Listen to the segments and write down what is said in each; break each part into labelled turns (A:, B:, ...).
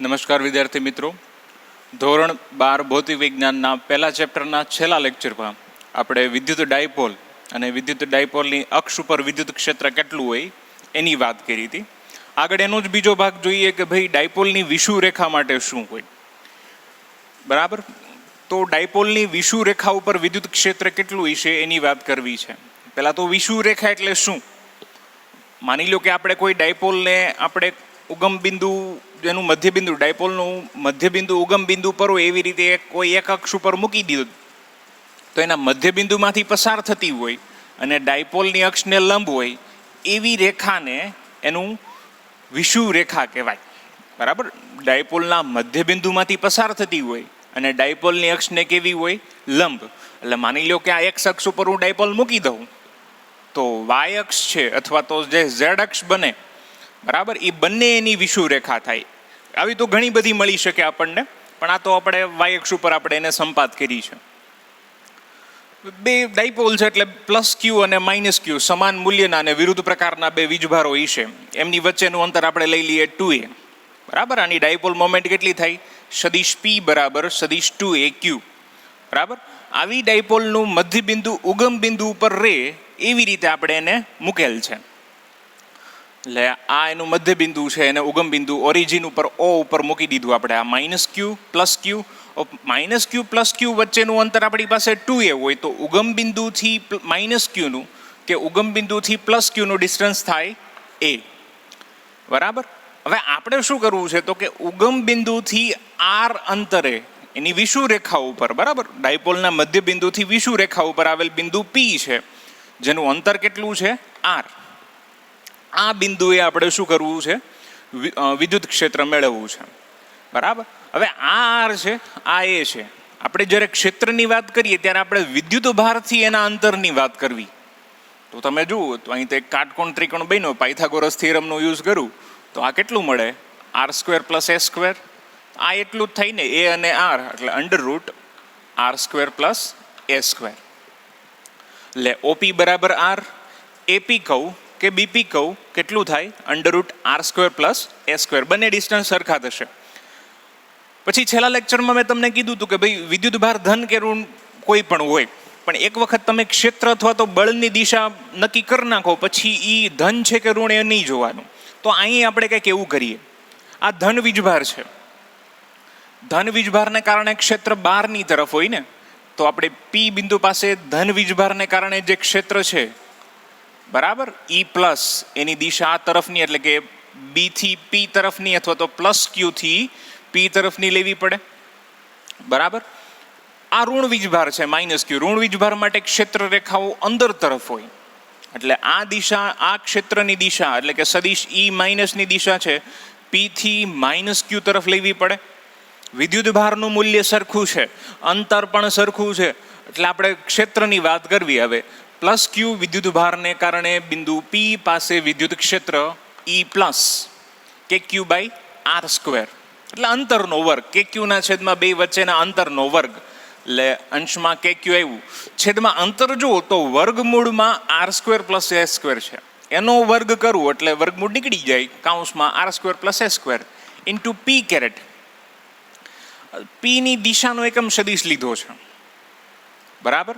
A: નમસ્કાર વિદ્યાર્થી મિત્રો, ધોરણ 12 ભૌતિક વિજ્ઞાનના પહેલા ચેપ્ટરના છેલ્લા લેક્ચરમાં આપણે વિદ્યુત ડાયપોલ અને વિદ્યુત ડાયપોલની અક્ષ ઉપર વિદ્યુત ક્ષેત્ર કેટલું હોય એની વાત કરી હતી. આગળ એનો જ બીજો ભાગ જોઈએ કે ભાઈ ડાયપોલની વિષુવરેખા માટે શું હોય. બરાબર, તો ડાયપોલની વિષુવરેખા ઉપર વિદ્યુત ક્ષેત્ર કેટલું હશે એની વાત કરવી છે. પહેલાં તો વિષુવરેખા એટલે શું? માની લો કે આપણે કોઈ ડાયપોલને આપણે ઉગમ બિંદુ, જેનું મધ્યબિંદુ, ડાયપોલનું મધ્યબિંદુ ઉગમ બિંદુ પર હોય એવી રીતે કોઈ એક અક્ષ ઉપર મૂકી દીધું, તો એના મધ્યબિંદુમાંથી પસાર થતી હોય અને ડાયપોલની અક્ષને લંબ હોય એવી રેખાને એનું વિષુવરેખા કહેવાય. બરાબર, ડાયપોલના મધ્યબિંદુમાંથી પસાર થતી હોય અને ડાયપોલની અક્ષને કેવી હોય? લંબ. એટલે માની લો કે આ એક્સ અક્ષ ઉપર હું ડાયપોલ મૂકી દઉં તો વાય અક્ષ છે અથવા તો જે ઝેડ અક્ષ બને, બરાબર, એ બંને એની વિષુવરેખા થાય. આવી તો ઘણી બધી મળી શકે આપણને, પણ આ તો આપણે વાય અક્ષ ઉપર આપણે એને સંપાત કરી છે. બે ડાયપોલ છે એટલે પ્લસ ક્યુ અને માઇનસ ક્યુ સમાન મૂલ્યના અને વિરુદ્ધ પ્રકારના બે વીજભારો હશે. એમની વચ્ચેનું અંતર આપણે લઈ લઈએ 2a. બરાબર, આની ડાયપોલ મોમેન્ટ કેટલી થાય? સદિશ p બરાબર સદિશ 2a ક્યુ. બરાબર, આવી ડાયપોલનું મધ્યબિંદુ ઉગમ બિંદુ ઉપર રહે એવી રીતે આપણે એને મૂકેલ છે. એટલે આ એનું મધ્યબિંદુ છે, એને ઉગમ બિંદુ ઓરિજિન ઉપર ઓ ઉપર મૂકી દીધું આપણે. આ માઇનસ ક્યુ પ્લસ ક્યુ, માઇનસ ક્યુ પ્લસ ક્યુ વચ્ચેનું અંતર આપણી પાસે 2a હોય તો ઉગમ બિંદુથી માઇનસ ક્યુનું કે ઉગમ બિંદુથી પ્લસ ક્યુનું ડિસ્ટન્સ થાય a. બરાબર, હવે આપણે શું કરવું છે તો કે ઉગમ બિંદુથી r અંતરે એની વિષુવરેખા ઉપર, બરાબર, ડાયપોલના મધ્યબિંદુથી વિષુવરેખા ઉપર આવેલ બિંદુ p છે, જેનું અંતર કેટલું છે? r. આ બિંદુએ આપણે શું કરવું છે? વિદ્યુત ક્ષેત્ર મેળવવું છે. બરાબર, હવે આ r છે, આ a છે. આપણે જ્યારે ક્ષેત્રની વાત કરીએ ત્યારે આપણે વિદ્યુત ભારથી એના અંતરની વાત કરવી. તો તમે જુઓ તો અહીં તો એક કાટકોણ ત્રિકોણ બન્યો, પાયથાગોરસ થિયરમનો યુઝ કરું તો આ કેટલું મળે? r² + a². આ એટલું જ થાય ને, a અને r એટલે √r² + a². એટલે OP બરાબર r, AP કહું કે BP કહું કેટલું થાય? √r² + a². બંને ડિસ્ટન્સ સરખા થશે. પછી છેલ્લા લેક્ચરમાં મેં તમને કીધું હતું કે ભાઈ વિદ્યુત ભાર ધન કે ઋણ કોઈ પણ હોય, પણ એક વખત તમે ક્ષેત્ર અથવા તો બળની દિશા નક્કી કરી નાખો પછી એ ધન છે કે ઋણ એ નહીં જોવાનું. તો અહીં આપણે કંઈક એવું કરીએ. આ ધન વીજભાર છે. ધન વીજભારને કારણે ક્ષેત્ર બહારની તરફ હોય ને, તો આપણે P બિંદુ પાસે ધન વીજભારને કારણે જે ક્ષેત્ર છે, બરાબર, E+ એની દિશા આ તરફની, એટલે કે B થી P તરફની અથવા તો પ્લસ Q થી P તરફની લેવી પડે. બરાબર, આ ઋણ વીજભાર છે માઇનસ ક્યુ. ઋણ વીજભાર માટે ક્ષેત્ર રેખાઓ અંદર તરફ હોય, એટલે આ દિશા, આ ક્ષેત્રની દિશા એટલે કે સદિશ E- ની દિશા છે, P થી -Q તરફ લેવી પડે. વિદ્યુત ભારનું મૂલ્ય સરખું છે, અંતર પણ સરખું છે, એટલે આપણે ક્ષેત્રની વાત કરવી. હવે પ્લસ ક્યુ વિદ્યુત ભારને કારણે બિંદુ P પાસે વિદ્યુત ક્ષેત્ર E+ KQ/r², એટલે અંતરનો વર્ગ, KQ ના છેદમાં 2 વચ્ચેના અંતરનો વર્ગ. એટલે અંશમાં KQ આવ્યું, છેદમાં અંતર જુઓ તો વર્ગમૂળમાં r² + a² છે, એનો વર્ગ કરવું એટલે વર્ગમૂળ નીકળી જાય, કૌંસમાં r² + a² into P caret. P ની દિશાનો એકમ સદિશ લીધો છે. બરાબર,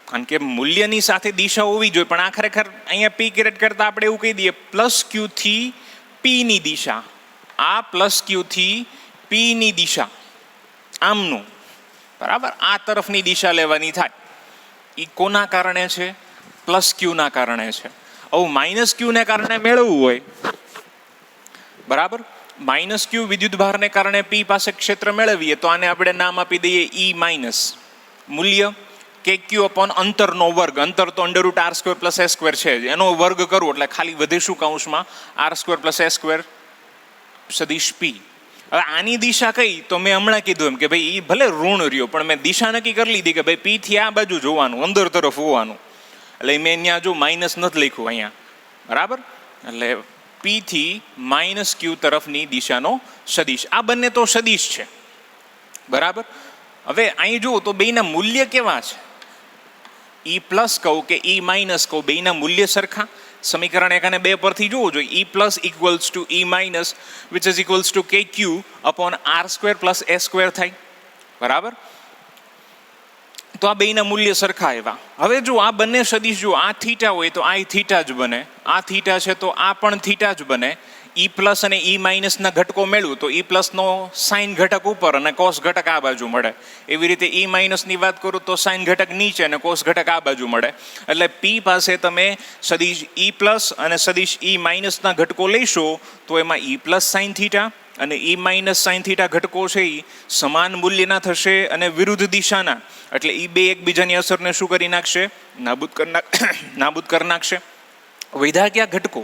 A: કારણ કે મૂલ્યની સાથે દિશા હોવી જોઈએ, પણ આ ખરેખર અહીંયા P કેરેટ કરતા આપણે એવું કહી દઈએ પ્લસ Q થી P ની દિશા. આ પ્લસ Q થી P ની દિશા આમનું, બરાબર, આ તરફની દિશા લેવાની થાય. એ કોના કારણે છે? પ્લસ Q ના કારણે છે. હવે માઇનસ Q ને કારણે મેળવવું હોય, બરાબર, માઇનસ Q વિદ્યુત ભારને કારણે P પાસે ક્ષેત્ર મેળવીએ તો આને આપણે નામ આપી દઈએ E-. મૂલ્ય KQ upon અંતરનો વર્ગ. અંતર તો √r² + a² છે, એનો વર્ગ કરવો એટલે ખાલી વધે શું? કૌંસમાં r² + a² સદિશ P. હવે આની દિશા કઈ? તો મેં હમણાં કીધું એમ કે ભાઈ એ ભલે ઋણ રહ્યો, પણ મેં દિશા નક્કી કરી લીધી કે ભાઈ P થી આ બાજુ જોવાનું, અંદર તરફ હોવાનું. એટલે મેં ત્યાં જો માઇનસ નથી લખ્યું અહીંયા, બરાબર, એટલે P થી -Q તરફની દિશાનો સદિશ. આ બંને તો સદિશ છે. બરાબર, હવે અહીં જુઓ તો બેના મૂલ્ય કેવા છે? E+ કહું કે E- કહું, બેના મૂલ્ય સરખા. સમીકરણ 1 અને 2 પરથી જોવું જોઈએ. E plus equals to E minus which is equals to KQ upon R² plus S² થાય. બરાબર, તો આ બેયના મૂલ્ય સરખા આવ્યા. હવે જો આ બંને સદિશ, જો આ થીટા હોય તો આ થીટા જ બને, આ થીટા છે તો આ પણ થીટા જ બને. E પ્લસ અને E માઇનસના ઘટકો મેળવું તો E પ્લસનો સાઇન ઘટક ઉપર અને કોસ ઘટક આ બાજુ મળે. એવી રીતે E માઇનસની વાત કરું તો સાઇન ઘટક નીચે અને કોસ ઘટક આ બાજુ મળે. એટલે P પાસે તમે સદિશ E પ્લસ અને સદિશ E માઇનસના ઘટકો લેશો તો એમાં E પ્લસ સાઇન થીટા અને E માઇનસ સાઇન થીટા ઘટકો છે એ સમાન મૂલ્યના થશે અને વિરુદ્ધ દિશાના. એટલે એ બે એકબીજાની અસરને શું કરી નાખશે? નાબૂદ કરી નાખશે. વૈધા ક્યાં ઘટકો?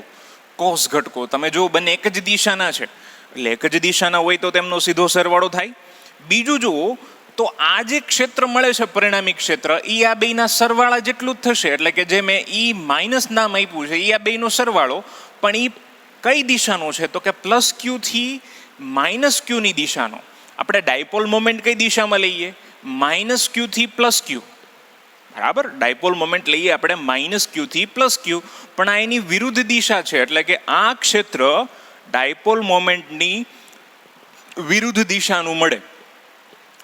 A: કોસ ઘટકો. તમે જો બંને એક જ દિશાના છે એટલે એક જ દિશાના હોય તો તેમનો સીધો સરવાળો થાય. બીજું જુઓ તો આ જે ક્ષેત્ર મળે છે પરિણામી ક્ષેત્ર, એ આ બેના સરવાળા જેટલું જ થશે. એટલે કે જે મેં E માઇનસ નામ આપ્યું છે એ આ બેનો સરવાળો, પણ એ કઈ દિશાનો છે તો કે પ્લસ Q થી માઇનસ Q ની દિશાનો. આપણે ડાયપોલ મોમેન્ટ કઈ દિશામાં લઈએ? માઇનસ Q થી પ્લસ Q. બરાબર, ડાયપોલ મોમેન્ટ લઈએ આપણે માઇનસ Q થી પ્લસ Q, પણ આ એની વિરુદ્ધ દિશા છે. એટલે કે આ ક્ષેત્ર ડાયપોલ મોમેન્ટની વિરુદ્ધ દિશાનું મળે.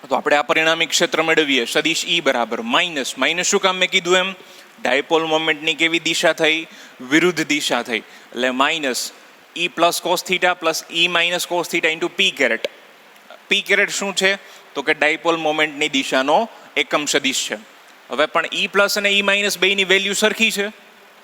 A: તો આપણે આ પરિણામી ક્ષેત્ર મેળવીએ સદિશ E બરાબર માઇનસ. માઇનસ શું કામ મેં કીધું એમ? ડાયપોલ મોમેન્ટની કેવી દિશા થઈ? વિરુદ્ધ દિશા થઈ. એટલે minus E plus cos theta plus E minus cos theta into P caret. P caret શું છે તો કે ડાયપોલ મોમેન્ટની દિશાનો એકમ સદિશ છે. હવે પણ E પ્લસ અને E માઇનસ બેની વેલ્યુ સરખી છે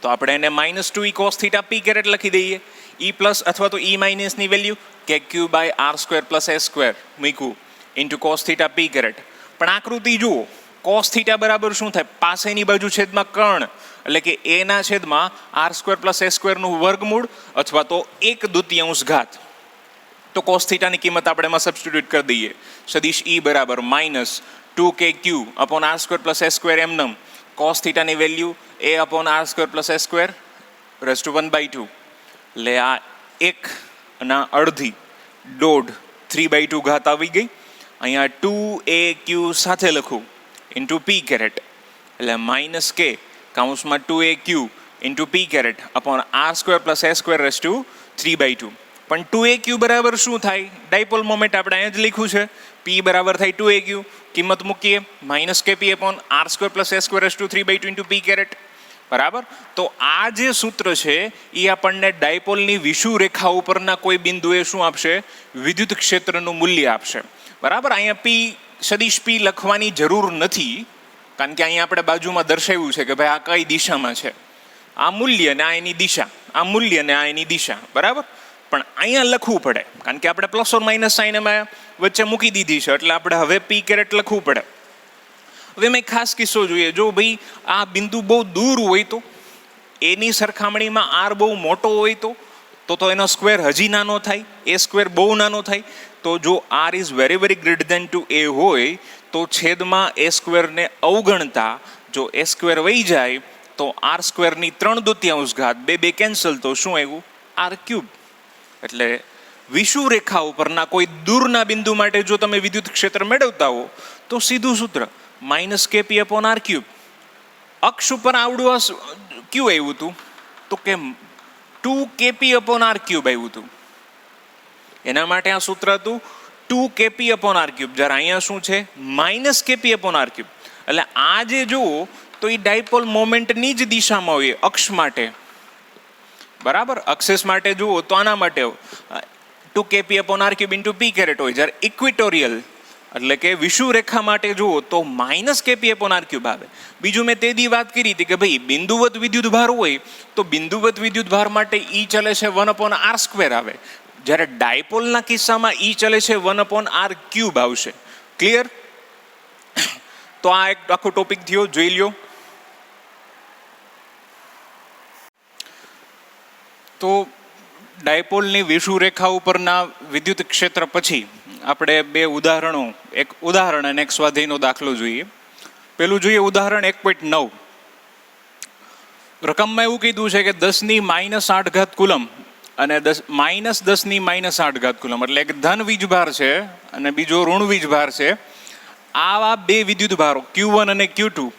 A: તો આપણે એને -2E cos theta P caret લખી દઈએ. E પ્લસ અથવા તો E માઇનસની value KQ by R² plus S² મૂક્યું into cos theta P caret. પણ આકૃતિ જુઓ, કોસ થીટા બરાબર શું થાય? પાસેની બાજુ છેદમાં કર્ણ, એટલે કે A ના છેદમાં R² પ્લસ S² નું વર્ગમૂળ અથવા તો 1/2 ઘાત. તો કોસ થીટાની કિંમત આપણે એમાં સબસ્ટિટ્યુટ કરી દઈએ. સદિશ E બરાબર -2KQ upon R² plus S² એમનમ. કોસ થીટાની value A upon R² plus S² raise to 1/2. એટલે આ 1 અને અડધી 1.5 3/2 ઘાત આવી ગઈ. અહીંયા 2AQ સાથે લખું ઇન્ટુ P કેરેટ, એટલે માઇનસ K કાઉન્સમાં 2AQ into P caret upon R² plus S² raise to 3/2. પણ 2AQ બરાબર શું થાય? ડાયપોલ મોમેન્ટ આપણે અહીંયા જ લખ્યું છે. P બરાબર થાય 2AQ, કિંમત મૂકીએ -KP upon R² plus S² raise to 3/2 into P caret. બરાબર, તો આ જે સૂત્ર છે એ આપણને ડાયપોલની વિષુવ રેખા ઉપરના કોઈ બિંદુએ શું આપશે? વિદ્યુત ક્ષેત્રનું મૂલ્ય આપશે. બરાબર, અહીંયા P સદિશ P લખવાની જરૂર નથી, કારણ કે અહીંયા આપણે બાજુમાં દર્શાવ્યું છે કે ભાઈ આ કઈ દિશામાં છે. આ મૂલ્ય ને આ એની દિશા, આ મૂલ્ય ને આ એની દિશા. બરાબર, પણ અહીંયા લખવું પડે કારણ કે આપણે પ્લસ ઓર માઇનસ સાઇન એમાં વચ્ચે મૂકી દીધી છે, એટલે આપણે હવે P કેરેટ લખવું પડે. હવે મેં ખાસ કિસ્સો જોઈએ. જો ભાઈ આ બિંદુ બહુ દૂર હોય તો, એની સરખામણીમાં R બહુ મોટો હોય તો એનો સ્ક્વેર હજી નાનો થાય, A² બહુ નાનો થાય. તો જો R is very greater than to A હોય તો છેદમાં A² ને અવગણતા જો A² વહી જાય તો R² ની 3/2 ઘાત, બે કેન્સલ, તો શું આવ્યું? R³. એટલે વિષુવ રેખા ઉપરના કોઈ દૂરના બિંદુ માટે જો તમે વિદ્યુત ક્ષેત્ર મેળવતા હો તો સીધું સૂત્ર -KP અપોન R³. અક્ષ ઉપર આવડું ક્યુ આવ્યું હતું તો કે 2KP અપોન R³ આવ્યું હતું. એના માટે આ સૂત્ર હતું 2KP અપોન R³. જ્યારે અહીંયા શું છે? -KP upon R³. એટલે આ જે જુઓ તો એ ડાયપોલ મોમેન્ટની જ દિશામાં હોય અક્ષ માટે. બરાબર, અક્ષેસ માટે જુઓ તો આના માટે 2KP upon R³ into P caret હોય. જ્યારે ઇક્વિટોરિયલ એટલે કે વિષુવ રેખા માટે જુઓ તો -KP અપોન R³ આવે. બીજું મેં તે દી વાત કરી હતી કે ભાઈ બિંદુવત વિદ્યુત ભાર હોય તો બિંદુવત વિદ્યુત ભાર માટે E ચલે છે 1/R² આવે. જ્યારે ડાયપોલના કિસ્સામાં E ચલે છે 1/R³ આવશે. ક્લિયર? તો આ એક આખો ટોપિક થયો, જોઈ લ્યો. તો ડાયપોલની વિષુવ રેખા ઉપરના વિદ્યુત ક્ષેત્ર પછી આપણે બે ઉદાહરણો, એક ઉદાહરણ અને એક સ્વાધ્યાયનો દાખલો જોઈએ. પેલું જોઈએ ઉદાહરણ 1.9. રકમમાં એવું કીધું છે કે 10⁻8 ઘાત કુલમ અને -10⁻8 ઘાત કુલમ, એટલે એક ધન વીજભાર છે અને બીજો ઋણ વીજભાર છે. આવા બે વિદ્યુત ભારો Q1 અને Q2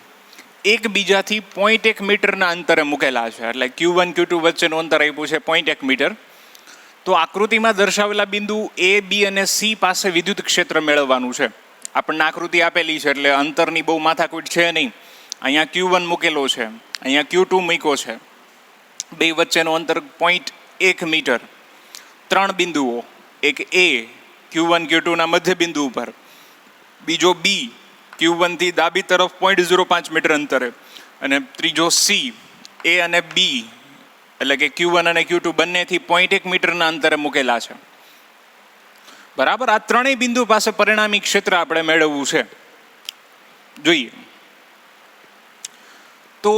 A: એકબીજાથી 0.1 મીટરના અંતરે મૂકેલા છે. એટલે Q1 Q2 વચ્ચેનું અંતર આપ્યું છે 0.1 મીટર. તો આકૃતિમાં દર્શાવેલા બિંદુ A, B અને C પાસે વિદ્યુત ક્ષેત્ર મેળવવાનું છે. આપણને આકૃતિ આપેલી છે એટલે અંતરની બહુ માથાકૂટ છે નહીં. અહીંયા Q1 મૂકેલો છે, અહીંયા Q2 મૂક્યો છે, બે વચ્ચેનું અંતર 0.1 મીટર. 3 બિંદુઓ, એક A Q1 Q2 ના મધ્ય બિંદુ ઉપર, બીજો B Q1 થી ડાબી તરફ 0.05 મીટર અંતરે, અને ત્રીજો C A અને B એટલે કે Q1 અને Q2 બંનેથી 0.1 મીટરના અંતરે મૂકેલા છે. બરાબર. આ ત્રણેય બિંદુ પાસે પરિણામી ક્ષેત્ર આપણે મેળવવું છે. જોઈએ તો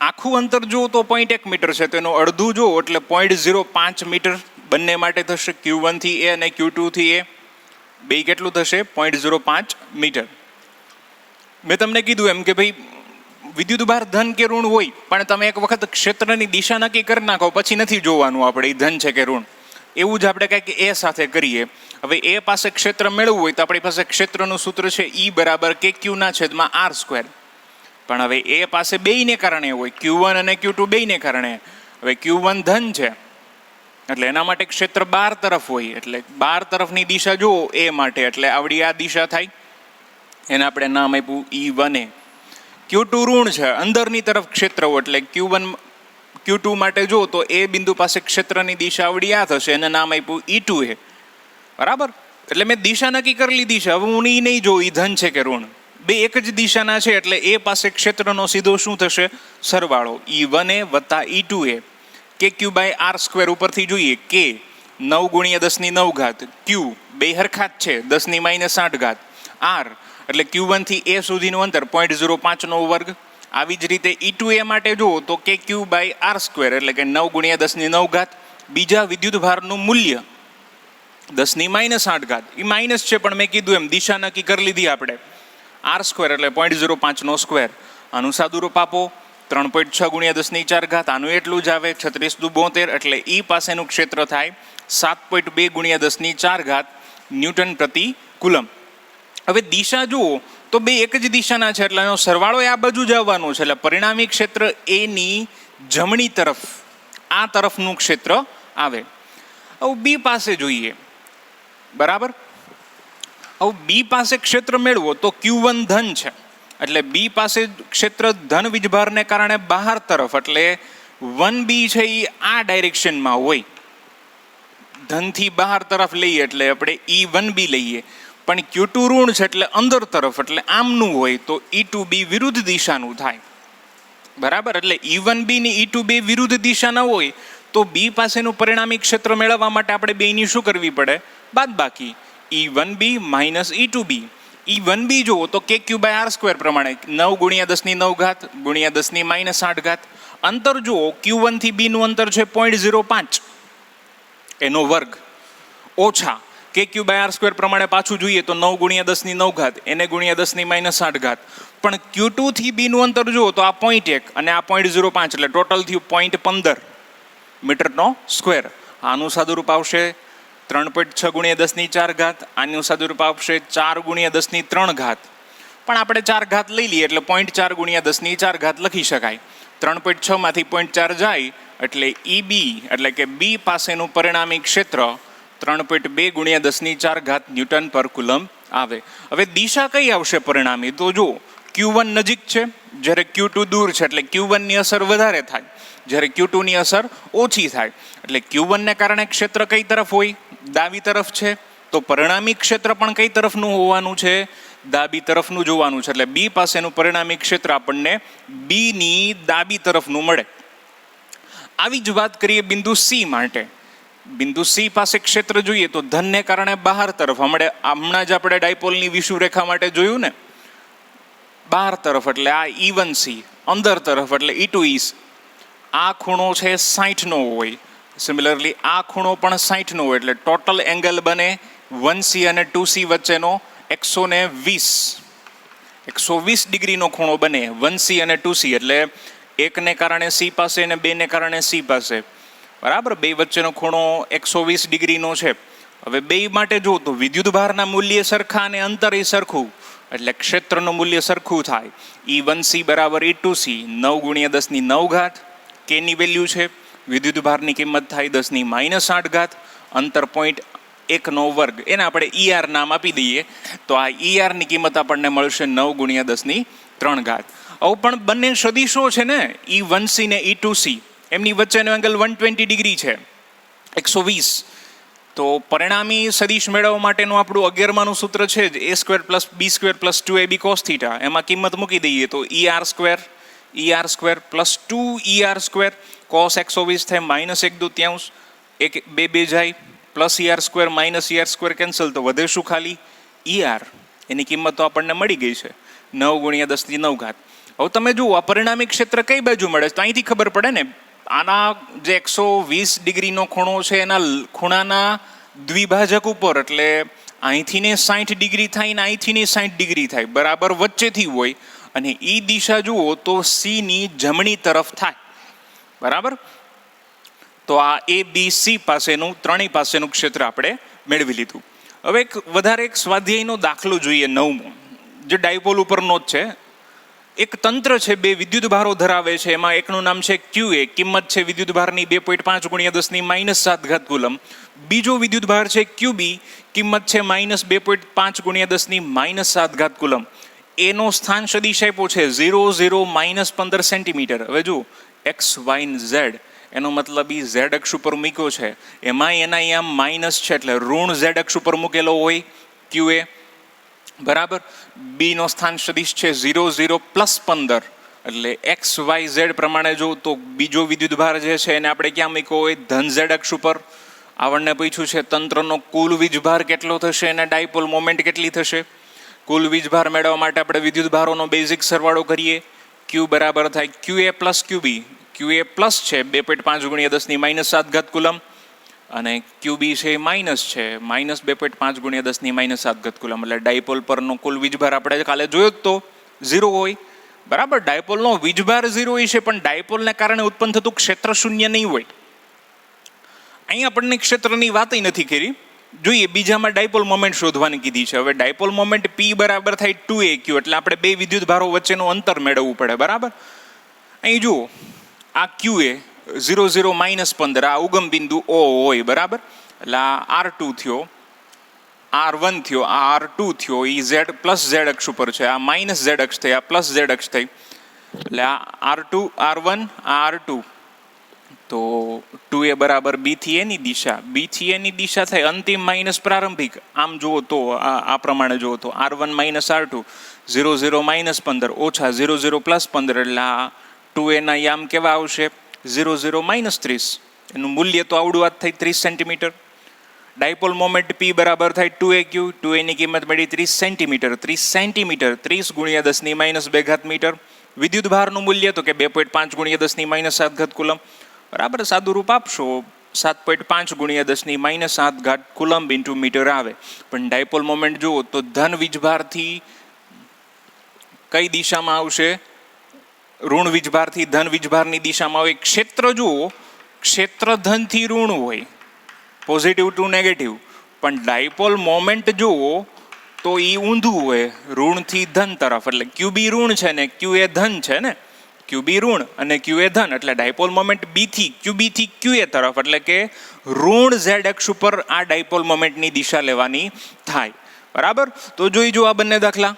A: આખું અંતર જુઓ તો 0.1 મીટર છે, તો એનું અડધું જુઓ એટલે 0.05 મીટર બંને માટે થશે. Q1 થી A અને Q2 થી A બે કેટલું થશે? 0.05 મીટર. મેં તમને કીધું એમ કે ભાઈ વિદ્યુત ભાર ધન કે ઋણ હોય, પણ તમે એક વખત ક્ષેત્રની દિશા નક્કી કરી નાખો પછી નથી જોવાનું આપણે એ ધન છે કે ઋણ. એવું જ આપણે કંઈક A સાથે કરીએ. હવે A પાસે ક્ષેત્ર મેળવવું હોય તો આપણી પાસે ક્ષેત્રનું સૂત્ર છે E બરાબર KQ/R². પણ હવે A પાસે બેયને કારણે હોય, Q1 અને Q2 બેયને કારણે. હવે Q1 ધન છે એટલે એના માટે ક્ષેત્ર 12 તરફ હોય, એટલે 12 તરફની દિશા જુઓ A માટે, એટલે આવડી આ દિશા થાય. એને આપણે નામ આપ્યું E1A. Q2 ઋણ છે, અંદરની તરફ ક્ષેત્ર હોય, એટલે Q1 Q2 માટે જો તો એ બિંદુ પાસે ક્ષેત્રની દિશા આવડી આ થશે, એને નામ આપ્યું E2A. બરાબર. એટલે મેં દિશા નક્કી કરી લીધી છે. હવે હું એ નહીં જોઉં એ ધન છે કે ઋણ, બે એક જ દિશાના છે, એટલે એ પાસે ક્ષેત્રનો સીધો શું થશે? સરવાળો. E1A વત્તા E2A. KQ/R² ઉપરથી જોઈએ K 9 × 10⁹ Q બે હરખા જ છે 10⁻8. R એટલે Q1 થી A સુધીનું અંતર 0.05 નો વર્ગ. આવી જ રીતે E2A માટે જુઓ તો KQ/R² એટલે કે 9 × 10⁹. બીજા વિદ્યુત ભારનું મૂલ્ય 10⁻8. એ માઇનસ છે પણ મેં કીધું એમ દિશા નક્કી કરી લીધી આપણે. R² એટલે 0.05 નો સ્ક્વેર. આનું સાદુરૂપ આપો 3.6 × 10⁴. આનું એટલું જ આવે 36 દુ 72. એટલે E પાસેનું ક્ષેત્ર થાય 7.2 × 10⁴ ન્યૂટન પ્રતિ કુલમ. હવે દિશા જુઓ તો બે એક જ દિશાના છે, એટલે એનો સરવાળો આ બાજુ જ આવવાનો છે. એટલે પરિણામી ક્ષેત્ર A ની જમણી તરફ આ તરફનું ક્ષેત્ર આવે. હવે B પાસે જોઈએ. બરાબર. હવે B પાસે ક્ષેત્ર મેળવો તો Q1 ધન છે, એટલે B પાસે ક્ષેત્ર ધન વીજભારને કારણે બહાર તરફ, એટલે 1B છે એ આ ડાયરેક્શનમાં હોય, ધનથી બહાર તરફ લઈએ એટલે આપણે E1B લઈએ. પણ Q2 ઋણ છે એટલે અંદર તરફ, એટલે આમનું હોય તો E2B વિરુદ્ધ દિશાનું થાય. બરાબર. એટલે E1B ની E2B વિરુદ્ધ દિશાના હોય તો B પાસેનું પરિણામી ક્ષેત્ર મેળવવા માટે આપણે બેની શું કરવી પડે? બાદબાકી. E1B - E2B. E1B જુઓ તો KQ/R² પ્રમાણે 9 × 10⁹ × 10⁻8. અંતર જુઓ Q1 થી B નું અંતર છે 0.05 એનો વર્ગ, ઓછા KQ/R² પ્રમાણે પાછું જોઈએ તો 9 × 10⁹ એને × 10⁻8. પણ Q2 થી B નું અંતર જુઓ તો આ 0.1 અને આ 0.05 એટલે ટોટલ થયું 0.15 મીટરનો સ્ક્વેર. આનું સાદુરૂપ આવશે 3.6 × 10⁴. આનું સાદુરૂપ આવશે 4 × 10⁵. પણ આપણે 4 લઈ લઈએ એટલે 0.4 × 10⁴ લખી શકાય. 3.6 માંથી 0.4 જાય એટલે EB એટલે કે B પાસેનું પરિણામી ક્ષેત્ર 3.2 × 10⁴ ન્યૂટન પર કુલમ આવે. હવે દિશા કઈ આવશે પરિણામી? તો જો Q1 નજીક છે જ્યારે Q2 દૂર છે, એટલે Q1 ની અસર વધારે થાય જ્યારે Q2 ની અસર ઓછી થાય. એટલે Q1 ને કારણે ક્ષેત્ર કઈ તરફ હોય? ડાબી તરફ છે. તો પરિણામી ક્ષેત્ર પણ કઈ તરફનું હોવાનું છે? ડાબી તરફનું જોવાનું છે. એટલે B પાસેનું પરિણામી ક્ષેત્ર આપણને B ની ડાબી તરફનું મળે. આવી જ વાત કરીએ બિંદુ C માટે. બિંદુ C પાસે ક્ષેત્ર જોઈએ તો ધનને કારણે બહાર તરફ, હમણાં જ આપણે ડાયપોલની વિષુવરેખા માટે જોયું ને, બહાર તરફ એટલે આ E1C, અંદર તરફ એટલે E2E. આ ખૂણો છે 60 નો હોય, સિમિલરલી આ ખૂણો પણ 60 નો હોય, એટલે ટોટલ એંગલ બને 1C અને 2C વચ્ચેનો 120 ડિગ્રીનો ખૂણો બને 1C અને 2C. એટલે એકને કારણે C પાસે અને બેને કારણે C પાસે. બરાબર. બે વચ્ચેનો ખૂણો 120 ડિગ્રીનો છે. હવે બે માટે જો તો વિદ્યુત ભારના મૂલ્ય સરખા અને અંતર એ સરખું, એટલે ક્ષેત્રનું મૂલ્ય સરખું થાય. E1c બરાબર E2c 9 ગુણ્યા 10⁹ કેની વેલ્યુ છે, વિદ્યુત ભારની કિંમત થાય 10⁻8, અંતર 0.1 એને આપણે ER નામ આપી દઈએ તો આ ER ની કિંમત આપણને મળશે 9 ગુણ્યા 10⁻3. આવું પણ બંને સદિશો છે ને, E1c ને E2c એમની વચ્ચેનો એંગલ 120 ડિગ્રી છે, 120. તો પરિણામી સદિશ મેળવવા માટેનું આપણું 11માનું સૂત્ર છે જ a² + b² + 2ab cos θ. એમાં કિંમત મૂકી દઈએ તો ER² + 2ER² cos 120 થાય -1/2, 2 જાય, પ્લસ ER² ER² કેન્સલ, તો વધે શું ખાલી ER. એની કિંમત તો આપણને મળી ગઈ છે 9 ગુણ્યા 10⁹. હવે તમે જુઓ આ પરિણામી ક્ષેત્ર કઈ બાજુ મળે છે, તો અહીંથી ખબર પડે ને. આના જે 120 ડિગ્રીનો ખૂણો છે એના ખૂણાના દ્વિભાજક ઉપર, એટલે અહીંથી ને 60 ડિગ્રી થાય ને અહીંથી ને 60 ડિગ્રી થાય, બરાબર વચ્ચેથી હોય. અને એ દિશા જુઓ તો C ની જમણી તરફ થાય, બરાબર. તો આ ABC પાસેનું, ત્રણેય પાસેનું ક્ષેત્ર આપણે મેળવી લીધું. હવે વધારે એક સ્વાધ્યાયનો દાખલો જોઈએ, 9મો, જે ડાયપોલ ઉપરનો જ છે. એક તંત્ર છે, બે વિદ્યુત ભારો ધરાવે છે, એમાં એકનું નામ છે QA, કિંમત છે વિદ્યુત ભારની 2.5 ગુણ્યા 10⁻7 કુલમ. બીજો વિદ્યુત ભાર છે QB, કિંમત છે -2.5 ગુણ્યા 10⁻7 કુલમ. એનો સ્થાન સદિશ આપ્યો છે 0 0 -15 સેન્ટીમીટર. હવે જો x y z, એનો મતલબ એ z અક્ષ ઉપર મૂક્યો છે, એમાં એના અહીંયા માઇનસ છે એટલે ઋણ z અક્ષ ઉપર મૂકેલો હોય QA, બરાબર. બી નો સ્થાન સદિશ છે 0 0 +15, એટલે x y z પ્રમાણે જો તો બીજો વિદ્યુત ભાર જે છે એને આપણે ક્યાં મૂક્યો હોય, ધન z અક્ષ ઉપર. આપણને પૂછ્યું છે તંત્રનો કુલ વીજભાર કેટલો થશે અને ડાયપોલ મોમેન્ટ કેટલી થશે. કુલ વીજભાર મેળવવા માટે આપણે વિદ્યુત ભારોનો બેઝિક સરવાળો કરીએ. Q બરાબર થાય QA + QB. QA પ્લસ છે 2.5 ગુણ્યા 10⁻7 કુલમ, અને QB છે માઇનસ છે -2.5 ગુણ્યા 10⁻7 કુલમ. એટલે ડાયપોલ પરનો કુલ વીજભાર આપણે કાલે જોયો જ તો 0 હોય, બરાબર. ડાયપોલનો વીજભાર 0 હોય છે, પણ ડાયપોલને કારણે ઉત્પન્ન થતું ક્ષેત્ર શૂન્ય નહીં હોય. અહીં આપણને ક્ષેત્રની વાત નથી કરી. જોઈએ બીજામાં ડાયપોલ મોમેન્ટ શોધવાની કીધી છે. હવે ડાયપોલ મોમેન્ટ P બરાબર થાય 2aq, એટલે આપણે બે વિદ્યુત ભારો વચ્ચેનું અંતર મેળવવું પડે, બરાબર. અહીં જુઓ આ QA 0 0 -15, આ ઉગમ બિંદુ O હોય, બરાબર. એટલે આ R2 થયો, R1 થયો, આ R2 થયો, એ Z + Z અક્ષ ઉપર છે, આ -Z અક્ષ થઈ, આ +Z અક્ષ થઈ, એટલે આ R2 R1 આ R2. તો 2A બરાબર B થી A ની દિશા, B થી A ની દિશા થાય અંતિમ માઇનસ પ્રારંભિક. આમ જુઓ તો આ પ્રમાણે જુઓ તો R1 - R2 0 0 -15 ઓછા 0 0 +15, એટલે આ 2A ના યામ કેવા આવશે 0 0 -30. એનું મૂલ્ય તો આવડું વાત થઈ 30 સેન્ટીમીટર. ડાયપોલ મોમેન્ટ P બરાબર થાય 2aq, 2A ની કિંમત મળી 30 સેન્ટીમીટર. 30 સેન્ટીમીટર 30 ગુણ્યા 10⁻2 મીટર. વિદ્યુત ભારનું મૂલ્ય તો કે 2.5 ગુણ્યા 10⁻7 કુલમ, બરાબર. સાદું રૂપ આપશો 7.5 ગુણ્યા 10⁻7 કુલમ ઇન્ટુ મીટર આવે. પણ ડાયપોલ મોમેન્ટ જુઓ તો ધન વીજભારથી કઈ દિશામાં આવશે, ઋણ વીજભારથી ધન વીજભારની દિશામાં આવે. ક્ષેત્ર જુઓ, ક્ષેત્ર ધનથી ઋણ હોય, પોઝિટિવ ટુ નેગેટિવ. પણ ડાયપોલ મોમેન્ટ જુઓ તો એ ઊંધું હોય, ઋણથી ધન તરફ. એટલે QB ઋણ છે ને QA ધન છે ને, QB ઋણ અને QA ધન, એટલે ડાયપોલ મોમેન્ટ B થી QB થી QA તરફ, એટલે કે ઋણ Z અક્ષ ઉપર આ ડાયપોલ મોમેન્ટની દિશા લેવાની થાય, બરાબર. તો જોઈ જો આ બંને દાખલા.